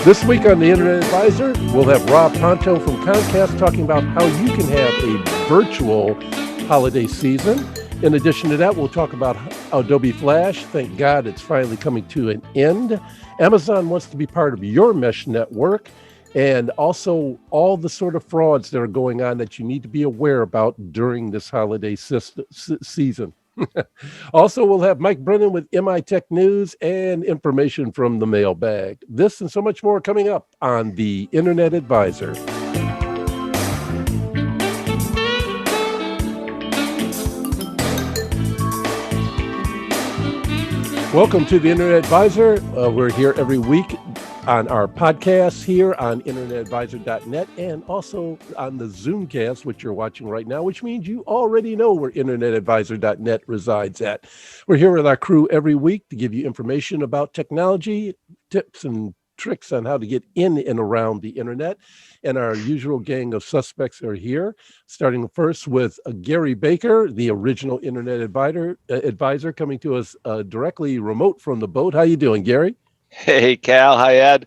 This week on the Internet Advisor, we'll have Rob Ponto from Comcast talking about how you can have a virtual holiday season. In addition to that, we'll talk about Adobe Flash. Thank God it's finally coming to an end. Amazon wants to be part of your mesh network, and also all the sort of frauds that are going on that you need to be aware about during this holiday season. Also, we'll have Mike Brennan with MI Tech News and information from the mailbag. This and so much more coming up on the Internet Advisor. Welcome to the Internet Advisor. We're here every week on our podcast here on internetadvisor.net and also on the Zoomcast, which you're watching right now, which means you already know where internetadvisor.net resides at. We're here with our crew every week to give you information about technology, tips and tricks on how to get in and around the internet. And our usual gang of suspects are here, starting first with Gary Baker, the original Internet advisor coming to us directly remote from the boat. How you doing, Gary? Hey, Cal. Hi, Ed.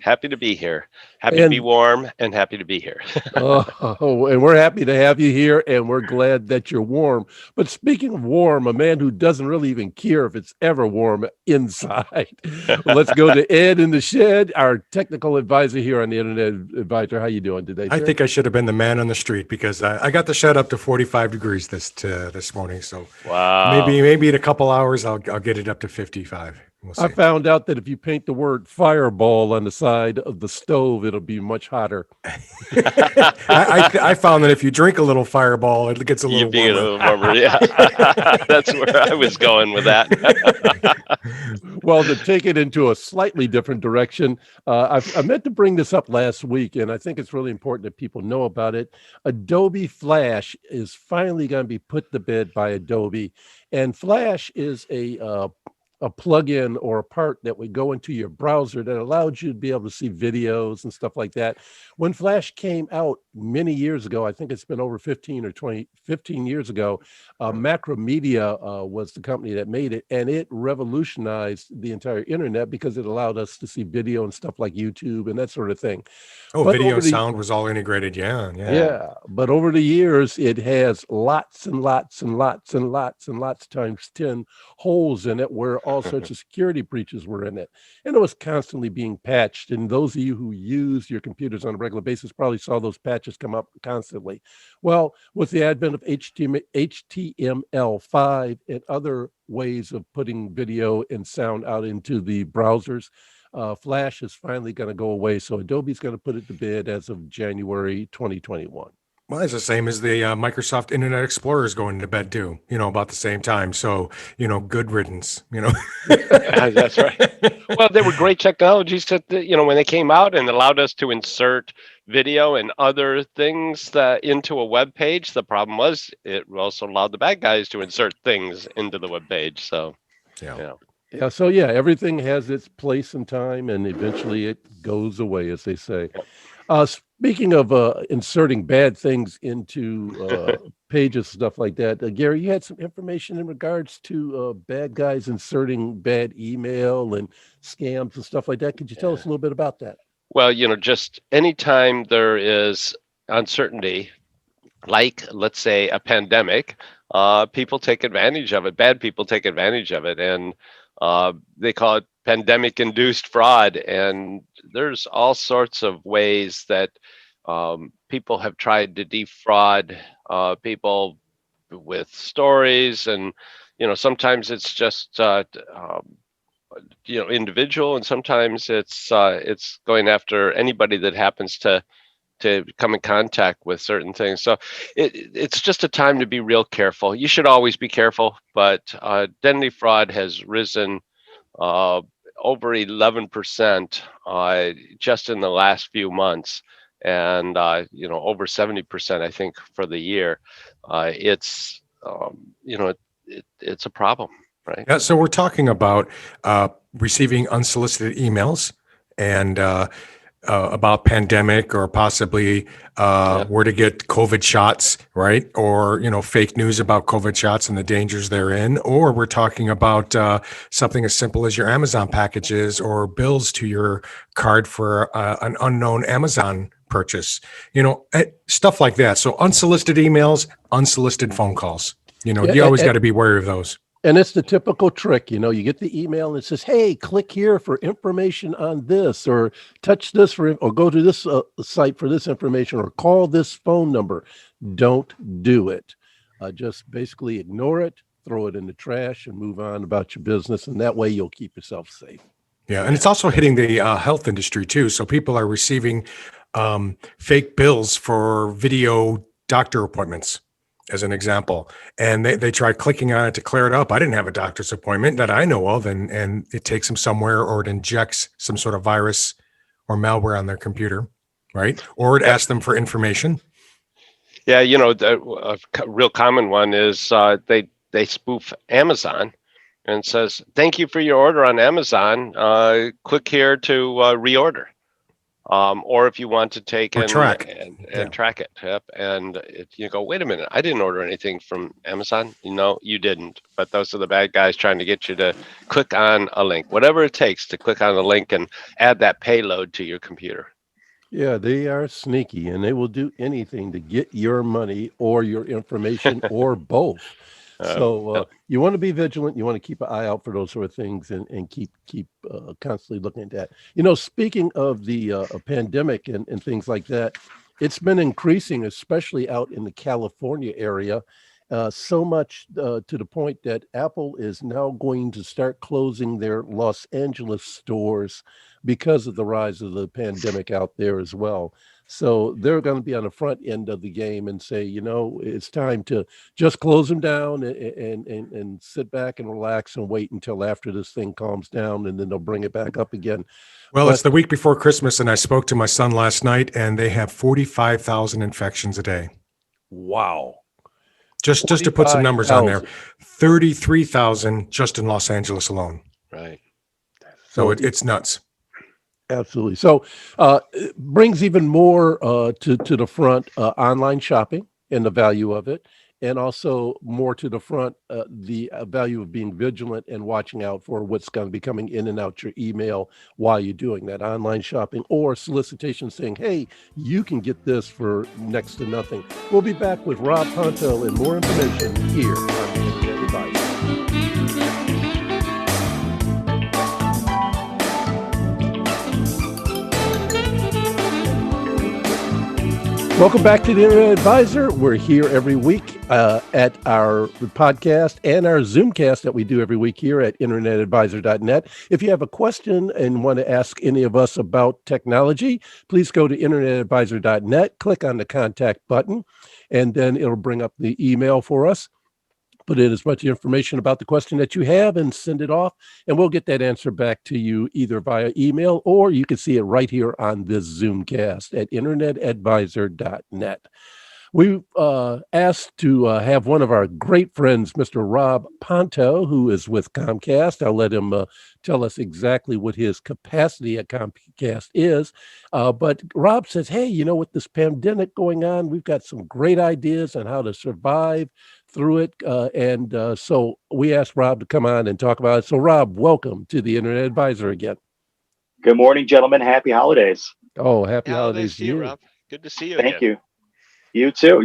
Happy to be here. Happy to be warm and happy to be here. And we're happy to have you here, and we're glad that you're warm. But speaking of warm, a man who doesn't really even care if it's ever warm inside. Let's go to Ed in the shed, our technical advisor here on the Internet Advisor. How you doing today, sir? I think I should have been the man on the street because I got the shed up to 45 degrees this morning. So wow, maybe in a couple hours I'll get it up to 55. We'll see. I found out that if you paint the word fireball on the side of the stove, it'll be much hotter. I found that if you drink a little fireball, it gets a little warmer. A little warmer. Yeah, that's where I was going with that. Well, to take it into a slightly different direction, I meant to bring this up last week, and I think it's really important that people know about it. Adobe Flash is finally going to be put to bed by Adobe, and Flash is a plugin or a part that would go into your browser that allowed you to be able to see videos and stuff like that. When Flash came out many years ago, I think it's been over 15 years ago, Macromedia was the company that made it, and it revolutionized the entire internet because it allowed us to see video and stuff like YouTube and that sort of thing. Oh, video and sound was all integrated. Yeah. But over the years, it has lots and lots and lots and lots and lots times 10 holes in it where all sorts of security breaches were in it. And it was constantly being patched. And those of you who use your computers on a regular basis probably saw those patches come up constantly. Well, with the advent of HTML5 and other ways of putting video and sound out into the browsers, Flash is finally going to go away. So Adobe's going to put it to bed as of January 2021. Well, it's the same as the Microsoft Internet Explorer is going to bed too, about the same time. So, good riddance, That's right. Well, they were great technologies that, when they came out and allowed us to insert video and other things into a web page. The problem was it also allowed the bad guys to insert things into the web page. So, Yeah, so everything has its place and time, and eventually it goes away, as they say. Speaking of inserting bad things into pages, stuff like that, Gary, you had some information in regards to bad guys inserting bad email and scams and stuff like that. Could you tell us a little bit about that? Well, just anytime there is uncertainty, like, let's say, a pandemic, people take advantage of it. Bad people take advantage of it, and they call it pandemic-induced fraud. And there's all sorts of ways that people have tried to defraud people with stories, and sometimes it's just individual, and sometimes it's going after anybody that happens to come in contact with certain things. So it's just a time to be real careful. You should always be careful, but identity fraud has risen over 11% just in the last few months, and over 70%, I think, for the year. It's it's a problem, right? Yeah. So we're talking about receiving unsolicited emails, and about pandemic or possibly where to get COVID shots, right? Or, fake news about COVID shots and the dangers therein. Or we're talking about something as simple as your Amazon packages or bills to your card for an unknown Amazon purchase, stuff like that. So unsolicited emails, unsolicited phone calls, you always got to be wary of those. And it's the typical trick, you get the email and it says, hey, click here for information on this, or touch this or go to this site for this information, or call this phone number. Don't do it. Just basically ignore it, throw it in the trash, and move on about your business. And that way you'll keep yourself safe. Yeah. And it's also hitting the health industry too. So people are receiving fake bills for video doctor appointments, as an example. And they tried clicking on it to clear it up. I didn't have a doctor's appointment that I know of. And it takes them somewhere, or it injects some sort of virus or malware on their computer, right? Or it asks them for information. Yeah, the real common one is they spoof Amazon and says, thank you for your order on Amazon. Click here to reorder. Or if you want to take and track it. Yep. And you go, wait a minute, I didn't order anything from Amazon. No, you didn't. But those are the bad guys trying to get you to click on a link, whatever it takes to click on a link and add that payload to your computer. Yeah, they are sneaky, and they will do anything to get your money or your information or both. So you want to be vigilant. You want to keep an eye out for those sort of things, and keep constantly looking at that. Speaking of the pandemic and things like that, it's been increasing, especially out in the California area, so much to the point that Apple is now going to start closing their Los Angeles stores because of the rise of the pandemic out there as well. So they're going to be on the front end of the game and say, it's time to just close them down and sit back and relax and wait until after this thing calms down, and then they'll bring it back up again. Well, it's the week before Christmas, and I spoke to my son last night, and they have 45,000 infections a day. Wow. Just to put some numbers on there, 33,000 just in Los Angeles alone. Right. So it's nuts. Absolutely. So it brings even more to the front online shopping and the value of it, and also more to the front the value of being vigilant and watching out for what's going to be coming in and out your email while you're doing that online shopping, or solicitation saying, hey, you can get this for next to nothing. We'll be back with Rob Ponto and more information here on the Internet Advisor. Welcome back to the Internet Advisor. We're here every week at our podcast and our Zoomcast that we do every week here at internetadvisor.net. If you have a question and want to ask any of us about technology, please go to internetadvisor.net, click on the contact button, and then it'll bring up the email for us. Put in as much information about the question that you have and send it off, and we'll get that answer back to you either via email, or you can see it right here on this Zoomcast at internetadvisor.net. We asked to have one of our great friends, Mr. Rob Ponto, who is with Comcast. I'll let him tell us exactly what his capacity at Comcast is. But Rob says, hey, with this pandemic going on, we've got some great ideas on how to survive through it. And so we asked Rob to come on and talk about it. So Rob, welcome to the Internet Advisor again. Good morning, gentlemen. Happy holidays. Oh, happy holidays to you, Rob. Good to see you Thank again. you. You too.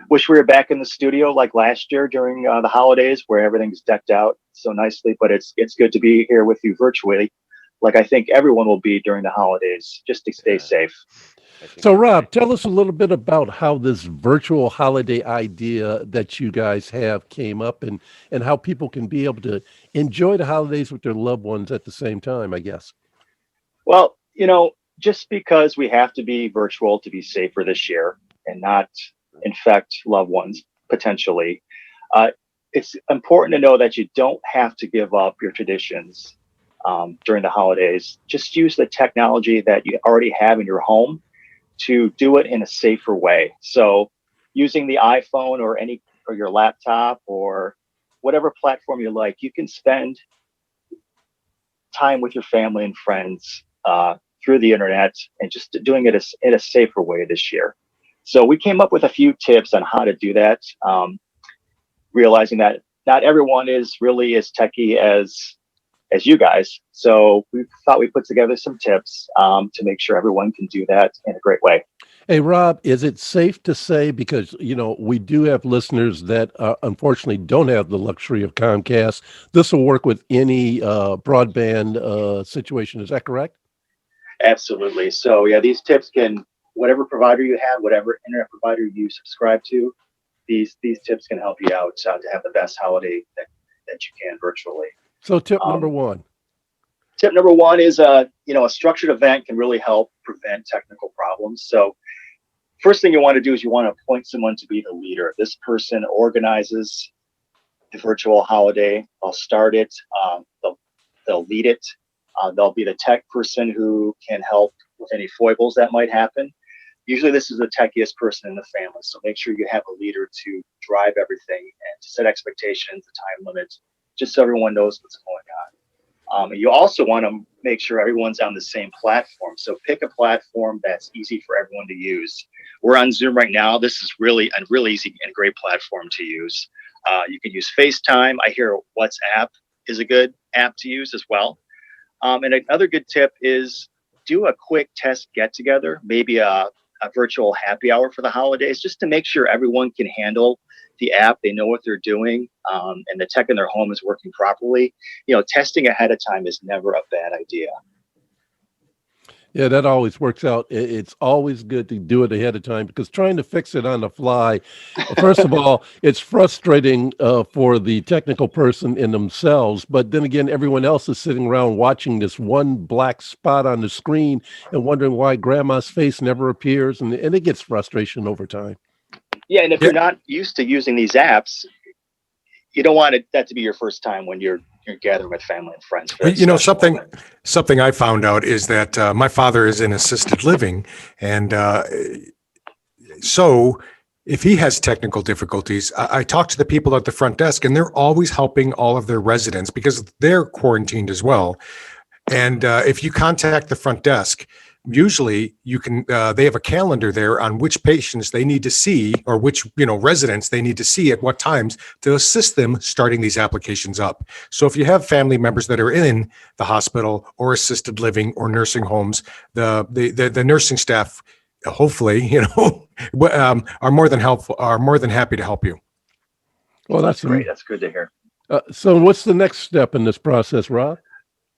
Wish we were back in the studio like last year during the holidays, where everything's decked out so nicely, but it's good to be here with you virtually, like I think everyone will be during the holidays, just to stay safe. So Rob, tell us a little bit about how this virtual holiday idea that you guys have came up, and how people can be able to enjoy the holidays with their loved ones at the same time, I guess. Well, just because we have to be virtual to be safer this year and not infect loved ones potentially, it's important to know that you don't have to give up your traditions during the holidays. Just use the technology that you already have in your home to do it in a safer way. So using the iPhone or your laptop or whatever platform you like, you can spend time with your family and friends through the internet and just doing it in a safer way this year. So we came up with a few tips on how to do that, realizing that not everyone is really as techie as you guys. So we thought we put together some tips to make sure everyone can do that in a great way. Hey, Rob, is it safe to say, because, we do have listeners that unfortunately don't have the luxury of Comcast, this will work with any broadband situation. Is that correct? Absolutely. So yeah, these tips can, whatever provider you have, whatever internet provider you subscribe to, these tips can help you out to have the best holiday that you can virtually. So tip number one. Tip number one is a structured event can really help prevent technical problems. So first thing you want to do is you want to appoint someone to be the leader. This person organizes the virtual holiday. They'll start it. They'll lead it. They'll be the tech person who can help with any foibles that might happen. Usually this is the techiest person in the family. So make sure you have a leader to drive everything and to set expectations, the time limits, just so everyone knows what's going on. You also want to make sure everyone's on the same platform. So pick a platform that's easy for everyone to use. We're on Zoom right now. This is really a really easy and great platform to use. You can use FaceTime. I hear WhatsApp is a good app to use as well. And another good tip is do a quick test get together, maybe a virtual happy hour for the holidays, just to make sure everyone can handle the app, they know what they're doing, and the tech in their home is working properly. Testing ahead of time is never a bad idea. Yeah, that always works out. It's always good to do it ahead of time, because trying to fix it on the fly, first of all, it's frustrating for the technical person in themselves. But then again, everyone else is sitting around watching this one black spot on the screen and wondering why grandma's face never appears. And it gets frustration over time. Yeah, and if you're not used to using these apps, you don't want that to be your first time when you're gathering with family and friends. Something I found out is that my father is in assisted living, and so if he has technical difficulties, I talk to the people at the front desk, and they're always helping all of their residents because they're quarantined as well. And if you contact the front desk, usually you can they have a calendar there on which patients they need to see, or which residents they need to see at what times to assist them starting these applications up. So if you have family members that are in the hospital or assisted living or nursing homes, the nursing staff hopefully are more than happy to help you. Well, that's great. That's good to hear. So what's the next step in this process, Rob?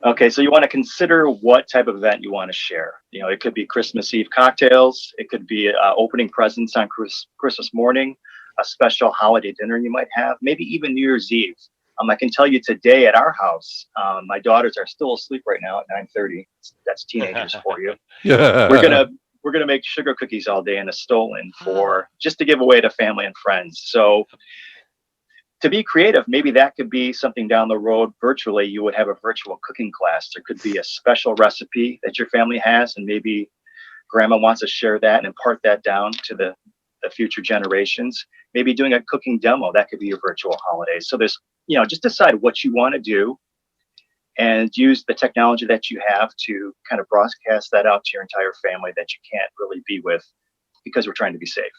Okay, so you want to consider what type of event you want to share. It could be Christmas Eve cocktails. It could be opening presents on Christmas morning, a special holiday dinner you might have, maybe even New Year's Eve. I can tell you today at our house, my daughters are still asleep right now at 9:30. That's teenagers for you. Yeah. We're gonna make sugar cookies all day in a Stolin just to give away to family and friends. So to be creative, maybe that could be something down the road. Virtually, you would have a virtual cooking class. There could be a special recipe that your family has, and maybe grandma wants to share that and impart that down to the future generations. Maybe doing a cooking demo, that could be your virtual holiday. So there's, just decide what you want to do and use the technology that you have to kind of broadcast that out to your entire family that you can't really be with, because we're trying to be safe.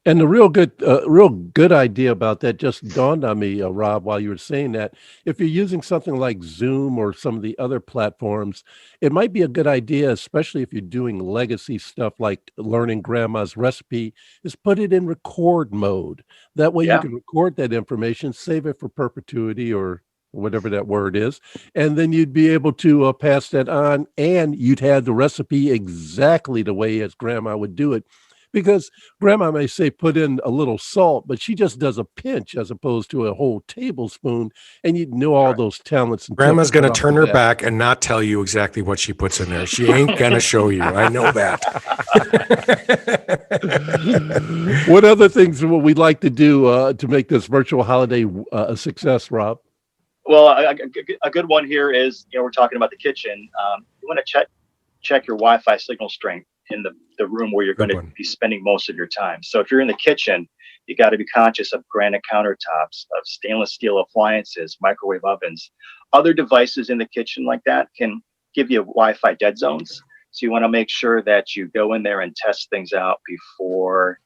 And the real good idea about that just dawned on me, Rob, while you were saying that. If you're using something like Zoom or some of the other platforms, it might be a good idea, especially if you're doing legacy stuff like learning grandma's recipe, is put it in record mode. That way you can record that information, save it for perpetuity or whatever that word is, and then you'd be able to pass that on, and you'd have the recipe exactly the way as grandma would do it. Because grandma may say put in a little salt, but she just does a pinch as opposed to a whole tablespoon, and you know all those talents. And grandma's going to turn her back and not tell you exactly what she puts in there. She ain't going to show you. I know that. What other things would we like to do to make this virtual holiday a success, Rob? Well, a good one here is, we're talking about the kitchen. You want to check your Wi-Fi signal strength in the room where you're going to be spending most of your time. So if you're in the kitchen, you got to be conscious of granite countertops, of stainless steel appliances, microwave ovens. Other devices in the kitchen like that can give you Wi-Fi dead zones. So you want to make sure that you go in there and test things out before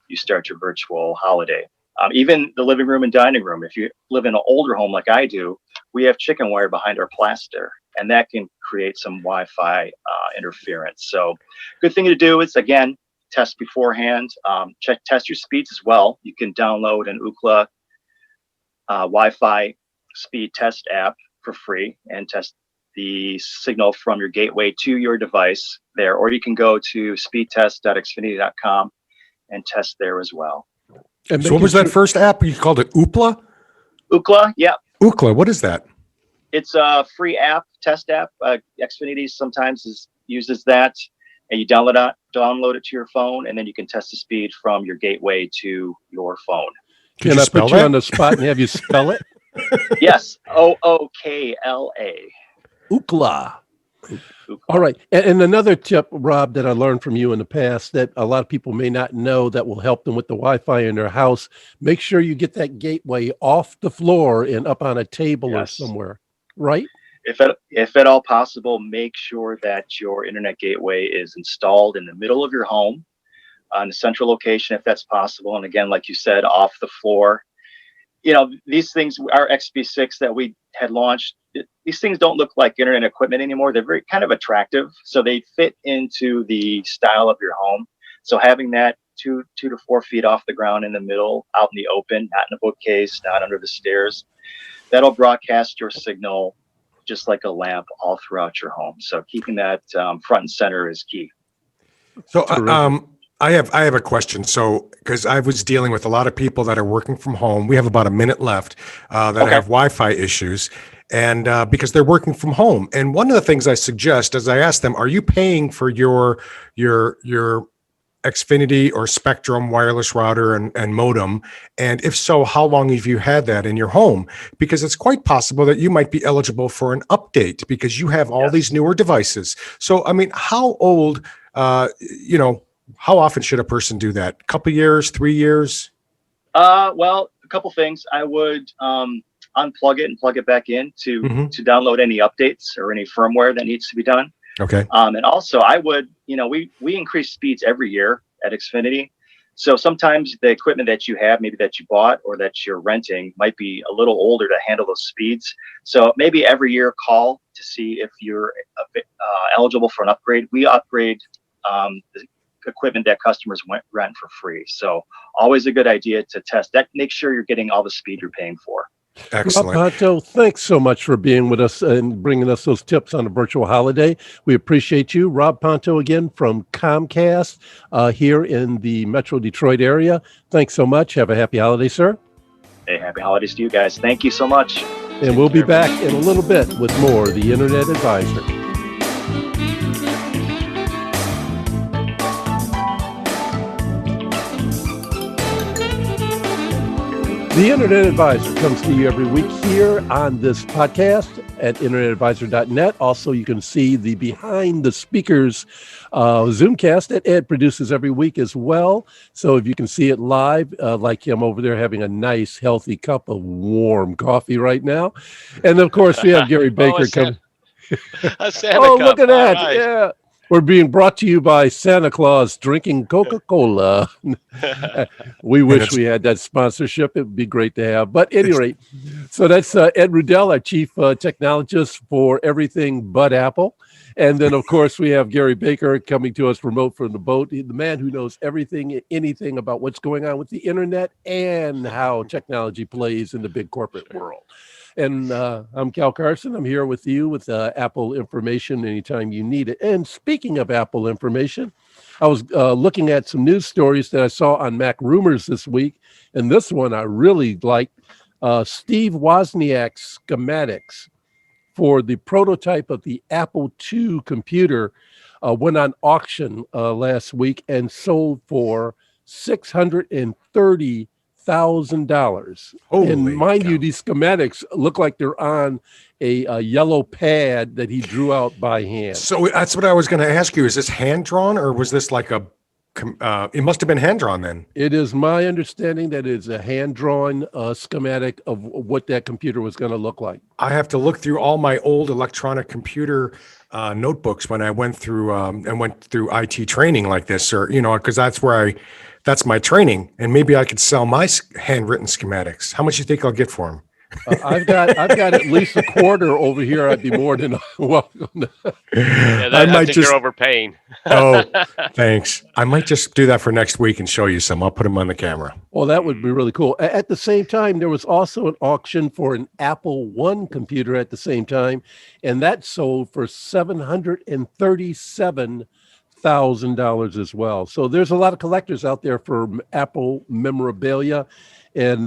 you start your virtual holiday. Even the living room and dining room. If you live in an older home like I do, we have chicken wire behind our plaster, and that can create some Wi-Fi interference. So good thing to do is, again, test beforehand. Test your speeds as well. You can download an Ookla Wi-Fi speed test app for free and test the signal from your gateway to your device there, or you can go to speedtest.xfinity.com and test there as well. So what was that first app? You called it Oopla? Ookla, yeah. Ookla, what is that? It's a free app, test app. Xfinity sometimes uses that, and you download it to your phone, and then you can test the speed from your gateway to your phone. Can I put you on the spot and have you spell it? Yes, Ookla. Ookla. All right. And another tip, Rob, that I learned from you in the past that a lot of people may not know that will help them with the Wi-Fi in their house. Make sure you get that gateway off the floor and up on a table or somewhere, right? If at all possible, make sure that your internet gateway is installed in the middle of your home, in a central location if that's possible. And again, like you said, off the floor. These things, our XB6 that we had launched, these things don't look like internet equipment anymore. They're very kind of attractive. So they fit into the style of your home. So having that 2 to 4 feet off the ground in the middle, out in the open, not in a bookcase, not under the stairs, that'll broadcast your signal just like a lamp all throughout your home. So keeping that front and center is key. So I have a question. So, because I was dealing with a lot of people that are working from home. We have about a minute left that have Wi-Fi issues, and because they're working from home. And one of the things I suggest is I ask them, "Are you paying for your Xfinity or Spectrum wireless router and modem? And if so, how long have you had that in your home? Because it's quite possible that you might be eligible for an update because you have all these newer devices. So, I mean, how old, how often should a person do that? A couple years, 3 years? Well, a couple things. I would unplug it and plug it back in to download any updates or any firmware that needs to be done. Okay. And also I would, we increase speeds every year at Xfinity. So sometimes the equipment that you have, maybe that you bought or that you're renting might be a little older to handle those speeds. So maybe every year call to see if you're eligible for an upgrade. We upgrade the equipment that customers rent for free. So always a good idea to test that. Make sure you're getting all the speed you're paying for. Excellent. Rob Ponto, thanks so much for being with us and bringing us those tips on a virtual holiday. We appreciate you. Rob Ponto again from Comcast here in the Metro Detroit area. Thanks so much. Have a happy holiday, sir. Hey, happy holidays to you guys. Thank you so much. And we'll be back in a little bit with more of the Internet Advisor. The Internet Advisor comes to you every week here on this podcast at internetadvisor.net. Also, you can see the behind the speakers Zoomcast that Ed produces every week as well. So if you can see it live, like him over there having a nice, healthy cup of warm coffee right now. And of course, we have Gary Baker coming. Oh, look at that. Right. Yeah. We're being brought to you by Santa Claus drinking Coca-Cola. We wish we had that sponsorship. It would be great to have. But at any rate, so that's Ed Rudel, our chief technologist for everything but Apple. And then, of course, we have Gary Baker coming to us remote from the boat, the man who knows everything, anything about what's going on with the internet and how technology plays in the big corporate world. And I'm Cal Carson. I'm here with you with Apple information anytime you need it. And speaking of Apple information, I was looking at some news stories that I saw on Mac Rumors this week. And this one I really liked. Steve Wozniak's schematics for the prototype of the Apple II computer went on auction last week and sold for $630,000. And mind you, these schematics look like they're on a yellow pad that he drew out by hand. So that's what I was going to ask you. Is this hand drawn or was this like a it must have been hand drawn then. It is my understanding that it's a hand-drawn schematic of what that computer was going to look like. I have to look through all my old electronic computer notebooks when I went through IT training like this, or because that's my training, and maybe I could sell my handwritten schematics. How much do you think I'll get for them? I've got at least a quarter over here. I'd be more than welcome. Yeah, I I might think just- you're overpaying. Oh, thanks. I might just do that for next week and show you some. I'll put them on the camera. Well, that would be really cool. At the same time, there was also an auction for an Apple I computer at the same time, and that sold for $737,000 as well. So there's a lot of collectors out there for Apple memorabilia. And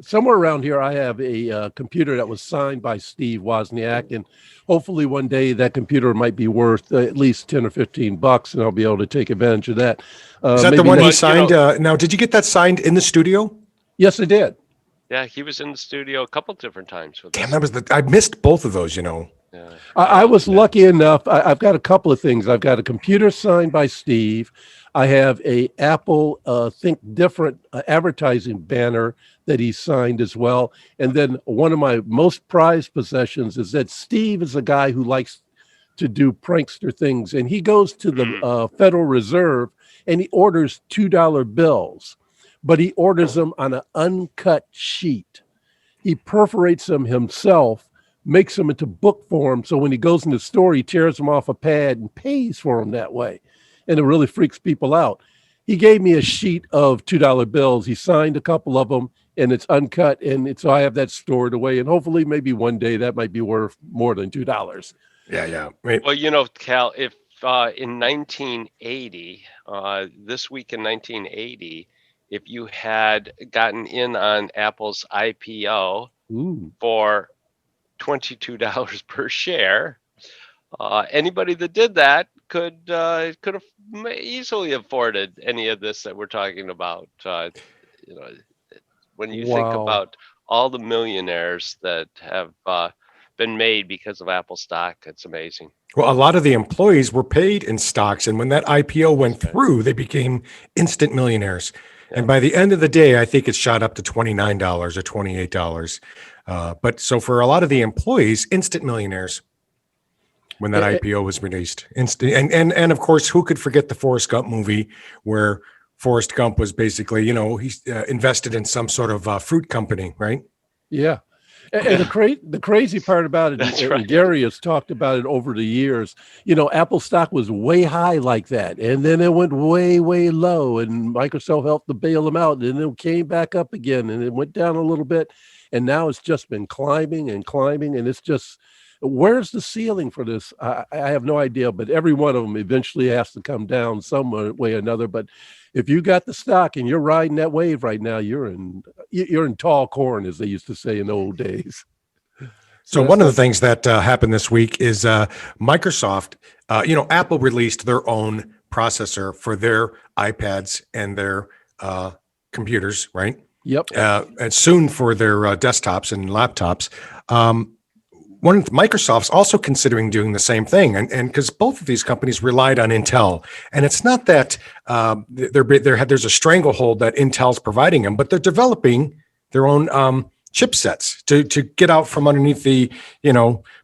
somewhere around here, I have a computer that was signed by Steve Wozniak, and hopefully one day that computer might be worth at least $10 or $15, and I'll be able to take advantage of that. Is that the maybe one he next- signed? Now, did you get that signed in the studio? Yes, I did. Yeah, he was in the studio a couple different times with Damn, us. I missed both of those. Yeah. I was lucky enough. I've got a couple of things. I've got a computer signed by Steve. I have a Apple Think Different advertising banner that he signed as well. And then one of my most prized possessions is that Steve is a guy who likes to do prankster things. And he goes to the Federal Reserve and he orders $2 bills, but he orders them on an uncut sheet. He perforates them himself, makes them into book form. So when he goes in the store, he tears them off a pad and pays for them that way. And it really freaks people out. He gave me a sheet of $2 bills. He signed a couple of them and it's uncut. And so I have that stored away. And hopefully maybe one day that might be worth more than $2. Yeah. Wait. Well, Cal, if in 1980, this week in 1980, if you had gotten in on Apple's IPO for $22 per share, anybody that did that could have easily afforded any of this that we're talking about. When you think about all the millionaires that have been made because of Apple stock, it's amazing. Well, a lot of the employees were paid in stocks, and when that IPO went through, they became instant millionaires. And by the end of the day, I think it shot up to $29 or $28. But so for a lot of the employees, instant millionaires when that IPO was released. And of course, who could forget the Forrest Gump movie where Forrest Gump was basically, he's invested in some sort of fruit company, right? Yeah. And the crazy part about it, That's and right. Gary has talked about it over the years, Apple stock was way high like that. And then it went way, way low and Microsoft helped to bail them out. And then it came back up again and it went down a little bit. And now it's just been climbing and climbing. And it's just, where's the ceiling for this? I have no idea, but every one of them eventually has to come down some way or another. But if you got the stock and you're riding that wave right now, you're in tall corn, as they used to say in the old days. So one of the things that happened this week is Microsoft, Apple released their own processor for their iPads and their computers, right? Yep. And soon for their desktops and laptops. Microsoft's also considering doing the same thing, and because both of these companies relied on Intel, and it's not that there's a stranglehold that Intel's providing them, but they're developing their own chipsets to get out from underneath the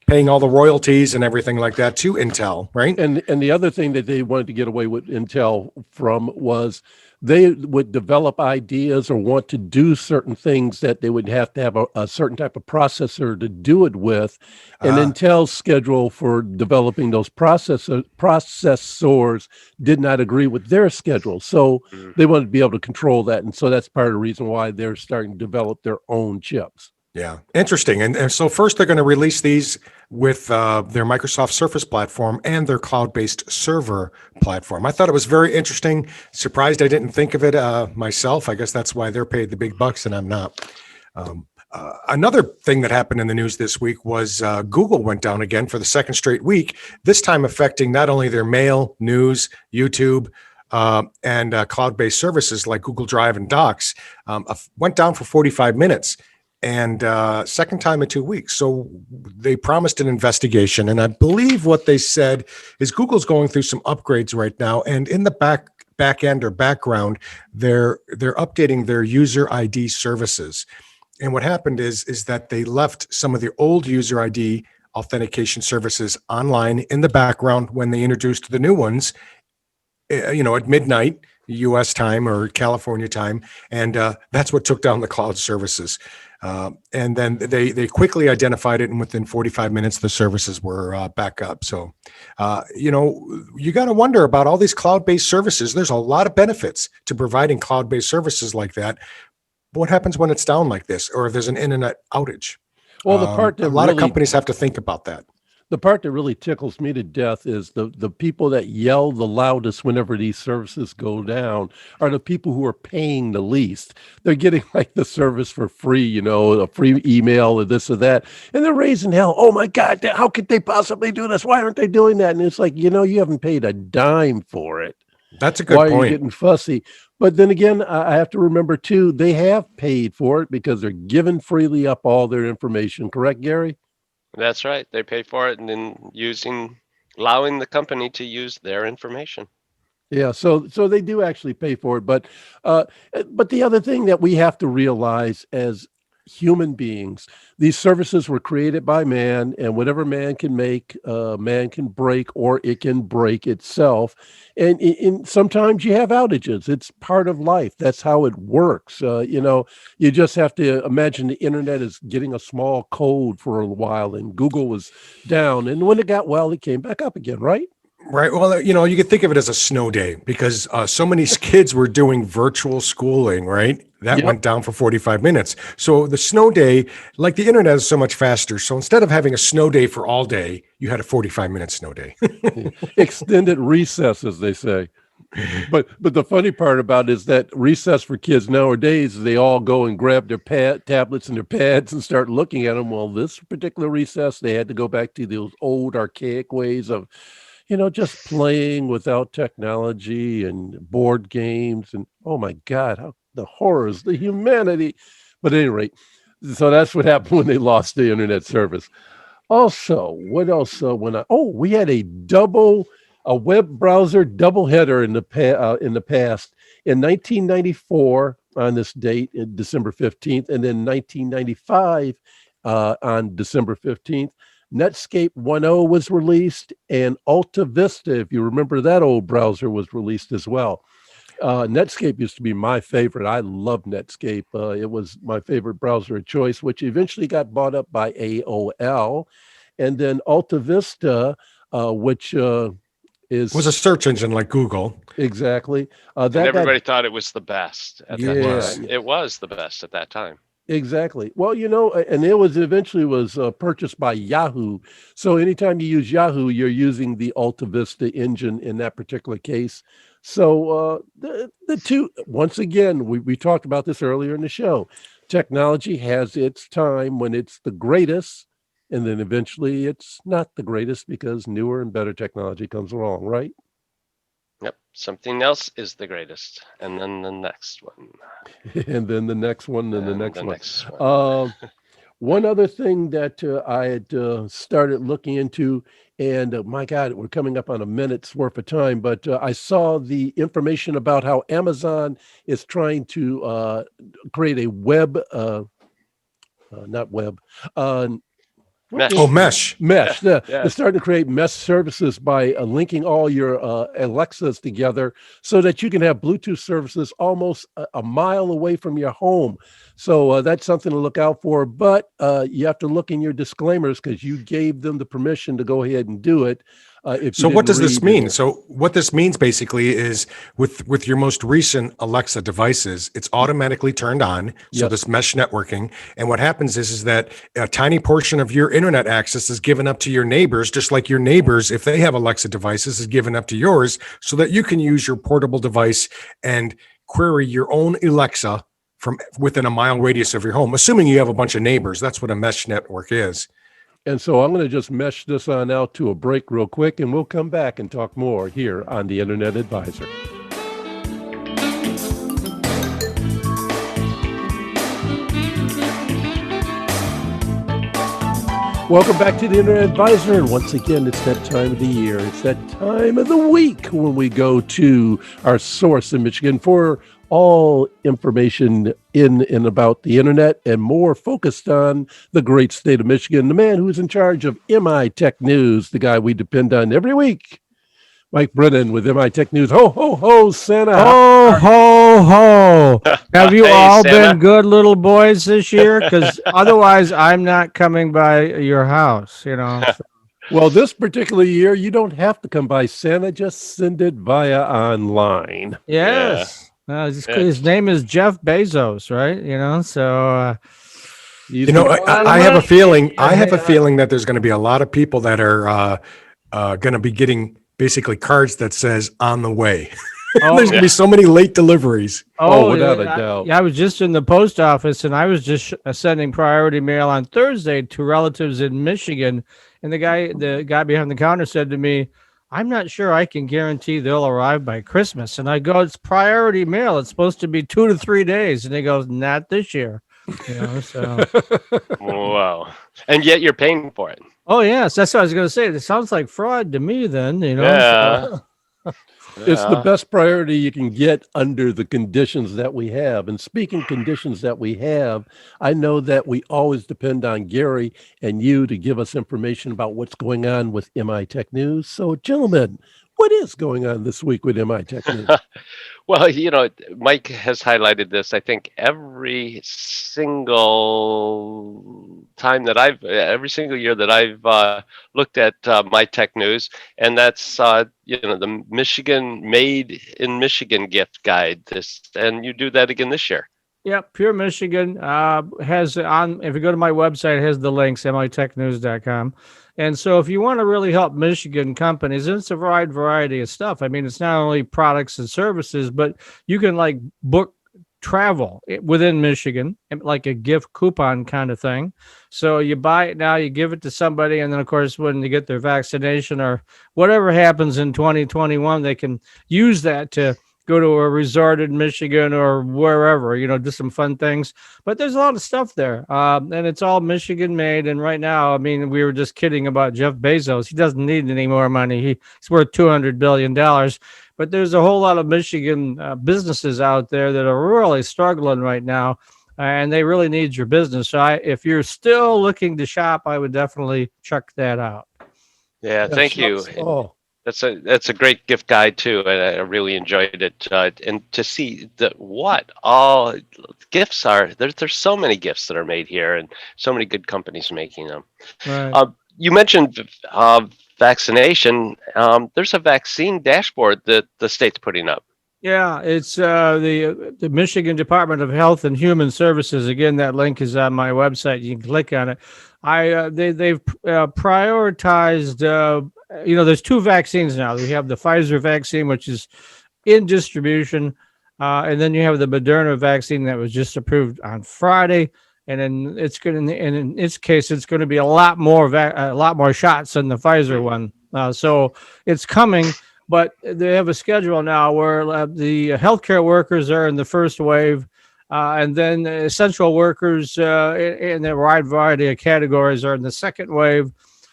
paying all the royalties and everything like that to Intel, right? And the other thing that they wanted to get away with Intel from was they would develop ideas or want to do certain things that they would have to have a certain type of processor to do it with. And Intel's schedule for developing those processors did not agree with their schedule. So they wanted to be able to control that. And so that's part of the reason why they're starting to develop their own chips. Yeah, interesting. And so first they're going to release these with their Microsoft Surface platform and their cloud-based server platform. I thought it was very interesting. Surprised I didn't think of it myself. I guess that's why they're paid the big bucks and I'm not. Another thing that happened in the news this week was Google went down again for the second straight week, this time affecting not only their mail, news, YouTube, and cloud-based services like Google Drive and Docs, went down for 45 minutes. And second time in 2 weeks. So they promised an investigation. And I believe what they said is Google's going through some upgrades right now. And in the back back end or background, they're updating their user ID services. And what happened is that they left some of the old user ID authentication services online in the background when they introduced the new ones, at midnight US time or California time. And that's what took down the cloud services. And then they quickly identified it, and within 45 minutes, the services were back up. So, you got to wonder about all these cloud-based services. There's a lot of benefits to providing cloud-based services like that. But what happens when it's down like this, or if there's an internet outage? Well, the part that a lot of really companies have to think about that. the part that really tickles me to death is the people that yell the loudest whenever these services go down are the people who are paying the least. They're getting like the service for free, a free email or this or that, and they're raising hell. Oh my God, how could they possibly do this? Why aren't they doing that? And it's like, you haven't paid a dime for it. That's a good Why point. are you getting fussy? But then again, I have to remember too, they have paid for it because they're giving freely up all their information. Correct, Gary? That's right. They pay for it and then allowing the company to use their information. Yeah, so they do actually pay for it, but the other thing that we have to realize as human beings, these services were created by man, and whatever man can make, man can break, or it can break itself. And sometimes you have outages. It's part of life. That's how it works. You just have to imagine the internet is getting a small code for a while, and Google was down, and when it got well, it came back up again, right? Right. Well, you could think of it as a snow day because so many kids were doing virtual schooling, right? That Yep. went down for 45 minutes. So the snow day, like the internet is so much faster. So instead of having a snow day for all day, you had a 45-minute snow day. Extended recess, as they say. But the funny part about it is that recess for kids nowadays, they all go and grab their tablets and their pads and start looking at them. Well, this particular recess, they had to go back to those old archaic ways of just playing without technology and board games. And oh my God, the horrors, the humanity. But at any rate, so that's what happened when they lost the internet service. Also, what else we had a web browser double header in the past. In 1994, on this date, December 15th, and then 1995 on December 15th, Netscape 1.0 was released, and Alta Vista, if you remember that old browser, was released as well. Netscape used to be my favorite. I love Netscape. It was my favorite browser of choice, which eventually got bought up by AOL. And then Alta Vista, which was a search engine like Google. Exactly. And everybody thought it was the best at that time. Yeah. It was the best at that time. Exactly. Well, and it was eventually purchased by Yahoo. So anytime you use Yahoo, you're using the Alta Vista engine in that particular case. So the two, once again, we talked about this earlier in the show. Technology has its time when it's the greatest, and then eventually it's not the greatest because newer and better technology comes along, right? Yep. Something else is the greatest. And then the next one. And then the next one, and the next one. one. One other thing that I had started looking into, and my God, we're coming up on a minute's worth of time, but I saw the information about how Amazon is trying to create a Mesh. Mesh. They're starting to create mesh services by linking all your Alexas together so that you can have Bluetooth services almost a mile away from your home. So that's something to look out for. But you have to look in your disclaimers because you gave them the permission to go ahead and do it. So what does this mean? So what this means basically is with your most recent Alexa devices, it's automatically turned on. So this mesh networking. And what happens is that a tiny portion of your internet access is given up to your neighbors, just like your neighbors, if they have Alexa devices, is given up to yours so that you can use your portable device and query your own Alexa from within a mile radius of your home, assuming you have a bunch of neighbors. That's what a mesh network is. And so I'm going to just mesh this on out to a break real quick, and we'll come back and talk more here on the Internet Advisor. Welcome back to the Internet Advisor, and once again, it's that time of the year. It's that time of the week when we go to our source in Michigan for all information in and about the Internet and more focused on the great state of Michigan. The man who's in charge of MI Tech News, the guy we depend on every week, Mike Brennan with MI Tech News. Ho, ho, ho, Santa. Ho, ho, ho. Have you Hey, all Santa. been good little boys this year? Because otherwise, I'm not coming by your house, you know. Well, this particular year, you don't have to come by Santa. Just send it via online. Yes. His name is Jeff Bezos, right? You know, so. You know, I have a feeling. I have a feeling that there's going to be a lot of people that are going to be getting basically cards that says "on the way." Oh, There's going to be so many late deliveries. Oh, without a doubt. I was just in the post office and I was just sending priority mail on Thursday to relatives in Michigan. And the guy behind the counter said to me, "I'm not sure I can guarantee they'll arrive by Christmas." And I go, "It's priority mail. It's supposed to be 2 to 3 days." And he goes, "Not this year." You know, so. Wow. And yet you're paying for it. Oh, yes. That's what I was going to say. It sounds like fraud to me then, you know. Yeah. So. It's the best priority you can get under the conditions that we have. And speaking conditions that we have, I know that we always depend on Gary and you to give us information about what's going on with MI Tech News. So, gentlemen, what is going on this week with MI Tech News? Well, you know, Mike has highlighted this, I think, every single year that I've looked at My Tech News, and that's, the Michigan Made in Michigan gift guide. And you do that again this year. Yeah, Pure Michigan has on, if you go to my website, it has the links, mitechnews.com. And so if you want to really help Michigan companies, it's a wide variety of stuff. I mean, it's not only products and services, but you can like book travel within Michigan, like a gift coupon kind of thing. So you buy it now, you give it to somebody, and then of course when they get their vaccination or whatever happens in 2021, they can use that to go to a resort in Michigan or wherever, you know, do some fun things. But there's a lot of stuff there. And it's all Michigan made. And right now, I mean, we were just kidding about Jeff Bezos. He doesn't need any more money. He's worth $200 billion. But there's a whole lot of Michigan businesses out there that are really struggling right now. And they really need your business. So if you're still looking to shop, I would definitely check that out. Yeah, thank you. Oh, That's a great gift guide too, and I really enjoyed it. And to see what all gifts are, there's so many gifts that are made here, and so many good companies making them. Right. You mentioned vaccination. There's a vaccine dashboard that the state's putting up. Yeah, it's the Michigan Department of Health and Human Services. Again, that link is on my website. You can click on it. They've prioritized. There's 2 vaccines now. We have the Pfizer vaccine, which is in distribution, and then you have the Moderna vaccine that was just approved on Friday. And then in its case, it's going to be a lot more shots than the Pfizer one. So it's coming. But they have a schedule now where the healthcare workers are in the first wave, and then essential workers in a wide variety of categories are in the second wave,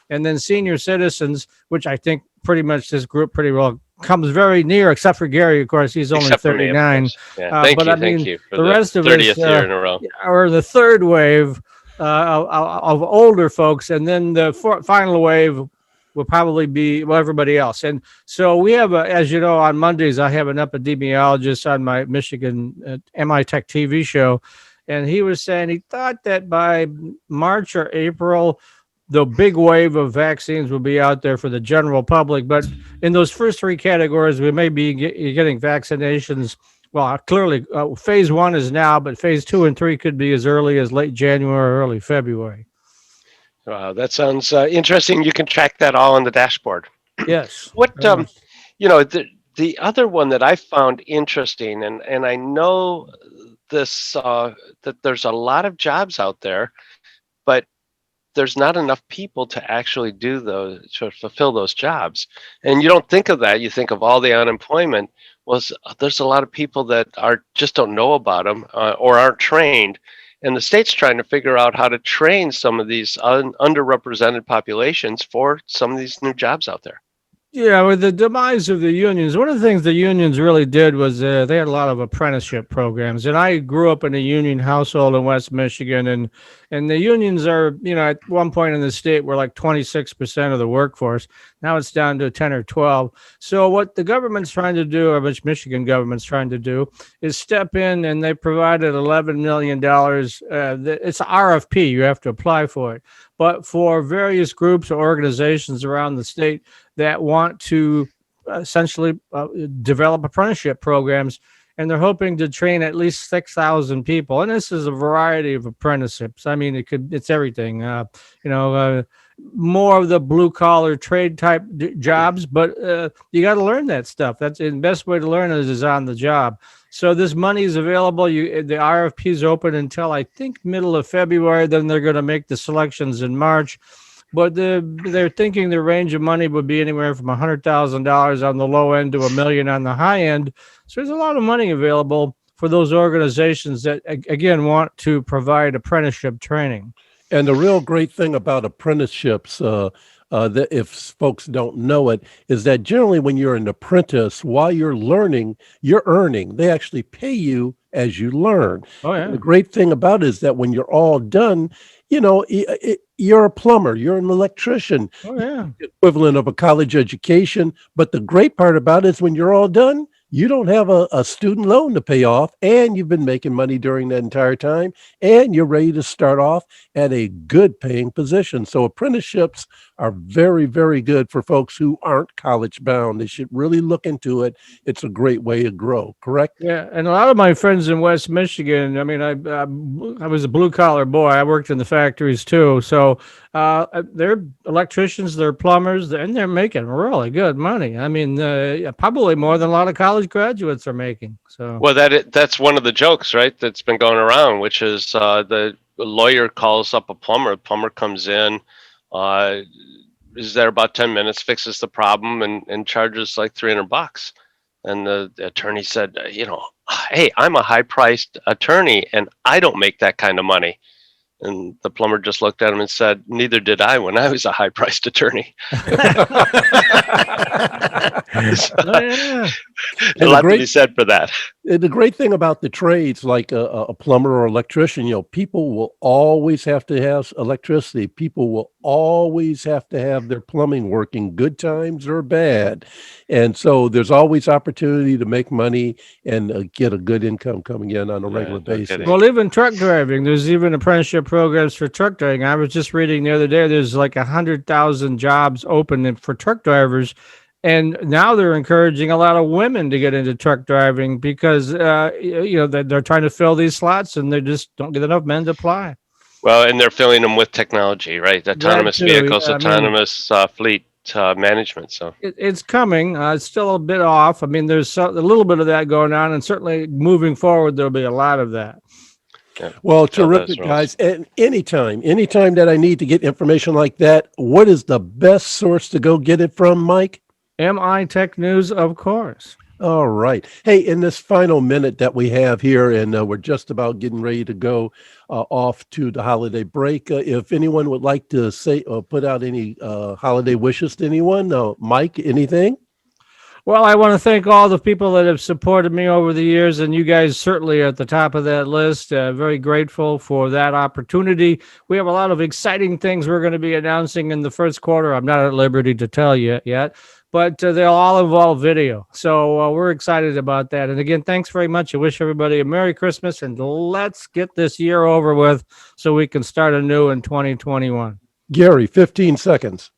and then senior citizens, which I think pretty much this group pretty well comes very near, except for Gary, of course, he's only 39. Thank you for the rest of 30th us year in a row. are the third wave of older folks, and then the final wave will probably be everybody else. And so we have, as you know, on Mondays, I have an epidemiologist on my Michigan MI Tech TV show. And he was saying he thought that by March or April, the big wave of vaccines will be out there for the general public. But in those first 3 categories, we may be getting vaccinations. Well, clearly, phase 1 is now, but phase 2 and 3 could be as early as late January or early February. Wow, that sounds interesting. You can track that all on the dashboard. Yes. What the other one that I found interesting, and I know this that there's a lot of jobs out there, but there's not enough people to actually to fulfill those jobs. And you don't think of that. You think of all the unemployment. Well, there's a lot of people that just don't know about them or aren't trained. And the state's trying to figure out how to train some of these underrepresented populations for some of these new jobs out there. Yeah, with the demise of the unions, one of the things the unions really did was they had a lot of apprenticeship programs. And I grew up in a union household in West Michigan, and the unions are, at one point in the state were like 26% of the workforce. Now it's down to 10 or 12. So what the government's trying to do, or which Michigan government's trying to do, is step in, and they provided $11 million. It's an RFP. You have to apply for it. But for various groups or organizations around the state that want to essentially develop apprenticeship programs, and they're hoping to train at least 6,000 people. And this is a variety of apprenticeships. I mean, it's everything. More of the blue collar trade type jobs, but you got to learn that stuff. That's the best way to learn it is on the job. So this money is available. The RFP is open until I think middle of February. Then they're going to make the selections in March. But they're thinking the range of money would be anywhere from $100,000 on the low end to $1 million on the high end. So there's a lot of money available for those organizations that, again, want to provide apprenticeship training. And the real great thing about apprenticeships, that if folks don't know it, is that generally when you're an apprentice, while you're learning, you're earning. They actually pay you as you learn. Oh, yeah. And the great thing about it is that when you're all done, you're a plumber, you're an electrician, Oh, yeah. equivalent of a college education. But the great part about it is when you're all done, you don't have a student loan to pay off, and you've been making money during that entire time, and you're ready to start off at a good paying position. So apprenticeships are very, very good for folks who aren't college bound. They should really look into it. It's a great way to grow, correct? Yeah, and a lot of my friends in West Michigan, I mean, I was a blue collar boy. I worked in the factories too. So they're electricians, they're plumbers, and they're making really good money. I mean, probably more than a lot of college graduates are making. So Well, that's one of the jokes, right? That's been going around, which is the lawyer calls up a plumber. The plumber comes in, is there about 10 minutes, fixes the problem, and charges like $300. And the attorney said, hey, I'm a high-priced attorney, and I don't make that kind of money. And the plumber just looked at him and said, neither did I when I was a high-priced attorney. Oh, yeah. A lot to be said for that. The great thing about the trades, like a plumber or electrician, people will always have to have electricity. People will always have to have their plumbing working, good times or bad. And so there's always opportunity to make money and get a good income coming in on a regular basis. Well, even truck driving, there's even apprenticeship programs for truck driving. I was just reading the other day, there's like 100,000 jobs open for truck drivers. And now they're encouraging a lot of women to get into truck driving because, they're trying to fill these slots and they just don't get enough men to apply. Well, and they're filling them with technology, right? Autonomous vehicles, yeah, autonomous fleet management. So it's coming. It's still a bit off. I mean, there's a little bit of that going on, and certainly moving forward, there'll be a lot of that. yeah. Well, terrific, guys. And anytime that I need to get information like that, what is the best source to go get it from, Mike? MI Tech News, of course. All right. Hey, in this final minute that we have here, and we're just about getting ready to go off to the holiday break. If anyone would like to say or put out any holiday wishes to anyone, Mike, anything? Well, I want to thank all the people that have supported me over the years, and you guys certainly are at the top of that list. Very grateful for that opportunity. We have a lot of exciting things we're going to be announcing in the first quarter. I'm not at liberty to tell you yet, but they'll all involve video. So we're excited about that. And again, thanks very much. I wish everybody a Merry Christmas, and let's get this year over with so we can start anew in 2021. Gary, 15 seconds.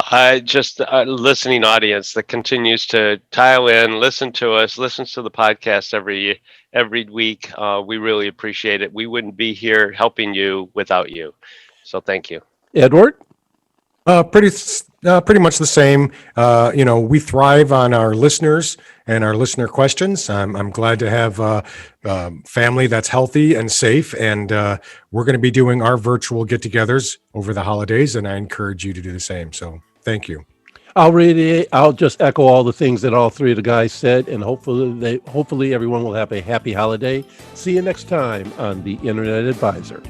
I just a listening audience that continues to tile in, listen to us, listens to the podcast every week. We really appreciate it. We wouldn't be here helping you without you. So thank you. Edward? Pretty much the same. We thrive on our listeners and our listener questions. I'm glad to have a family that's healthy and safe, and we're going to be doing our virtual get-togethers over the holidays, and I encourage you to do the same. So thank you. I'll just echo all the things that all three of the guys said, and hopefully everyone will have a happy holiday. See you next time on the Internet Advisor.